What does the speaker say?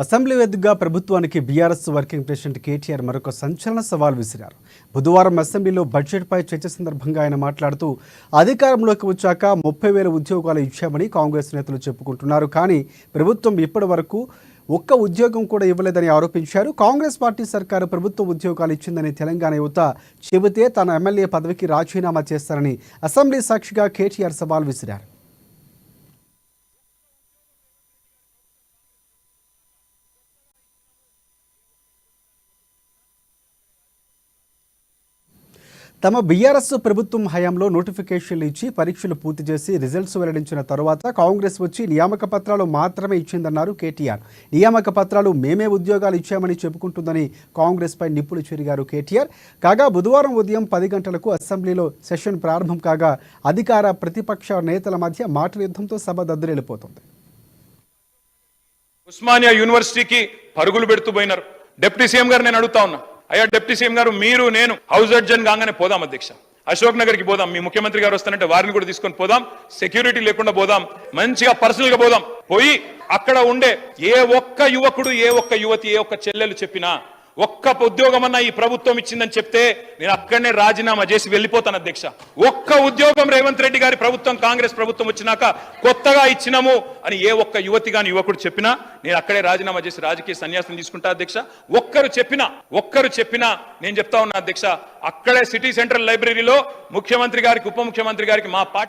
Assembly వేదికగా ప్రభుత్వానికి BRS working president KTR మరొక సంచలన సవాల్ విసిరారు. బుధవారం అసెంబ్లీలో బడ్జెట్పై చర్చ సందర్భంగా ఆయన మాట్లాడుతూ అధికారంలోకి వచ్చాక 30,000 ఉద్యోగాలు ఇచ్చామని కాంగ్రెస్ నేతలు చెప్పుకుంటున్నారు. కానీ ప్రభుత్వం ఇప్పటి వరకు ఒక్క ఉద్యోగం కూడా ఇవ్వలేదని ఆరోపించారు. కాంగ్రెస్ పార్టీ సర్కారు ప్రభుత్వ ఉద్యోగాలు ఇచ్చిందని తెలంగాణ యువత చెబితే తన ఎమ్మెల్యే పదవికి రాజీనామా చేస్తారని అసెంబ్లీ సాక్షిగా కేటీఆర్ సవాల్ విసిరారు. తమ బీఆర్ఎస్ ప్రభుత్వం హయాంలో నోటిఫికేషన్లు ఇచ్చి పరీక్షలు పూర్తి చేసి రిజల్ట్స్ వెల్లడించిన తరువాత కాంగ్రెస్ వచ్చి నియామక పత్రాలు మాత్రమే ఇచ్చిందన్నారు కేటీఆర్. నియామక పత్రాలు మేమే ఉద్యోగాలు ఇచ్చామని చెప్పుకుంటుందని కాంగ్రెస్పై నిప్పులు చెరిగారు కేటీఆర్. కాగా బుధవారం ఉదయం 10 గంటలకు అసెంబ్లీలో సెషన్ ప్రారంభం కాగా అధికార ప్రతిపక్ష నేతల మధ్య మాటల యుద్ధంతో సభ దద్దరిల్లిపోతుంది. ఉస్మానియా యూనివర్సిటీకి పరుగులు పెడుతూ పోయినారు. డిప్యూటీ సీఎం గారు నేను అడుగుతా ఉన్నా, అయ్యా డిప్యూటీ సీఎం గారు, మీరు నేను హౌస్ అడ్జన్ కాగానే పోదాం అధ్యక్ష, అశోక్ నగర్కి పోదాం, మీ ముఖ్యమంత్రి గారు వస్తానంటే వారిని కూడా తీసుకొని పోదాం, సెక్యూరిటీ లేకుండా పోదాం, మంచిగా పర్సనల్ గా పోదాం, పోయి అక్కడ ఉండే ఏ ఒక్క యువకుడు, ఏ ఒక్క యువతి, ఏ ఒక్క చెల్లెలు చెప్పినా ఒక్క ఉద్యోగం అన్నా ఈ ప్రభుత్వం ఇచ్చిందని చెప్తే నేను అక్కడనే రాజీనామా చేసి వెళ్ళిపోతాను అధ్యక్ష. ఒక్క ఉద్యోగం రేవంత్ రెడ్డి గారి ప్రభుత్వం, కాంగ్రెస్ ప్రభుత్వం వచ్చినాక కొత్తగా ఇచ్చినాము అని ఏ ఒక్క యువతి గాని యువకుడు చెప్పినా నేను అక్కడే రాజీనామా చేసి రాజకీయ సన్యాసం తీసుకుంటా అధ్యక్ష. ఒక్కరు చెప్పినా నేను చెప్తా ఉన్నా అధ్యక్ష, అక్కడే సిటీ సెంట్రల్ లైబ్రరీలో ముఖ్యమంత్రి గారికి, ఉప ముఖ్యమంత్రి గారికి మా పార్టీ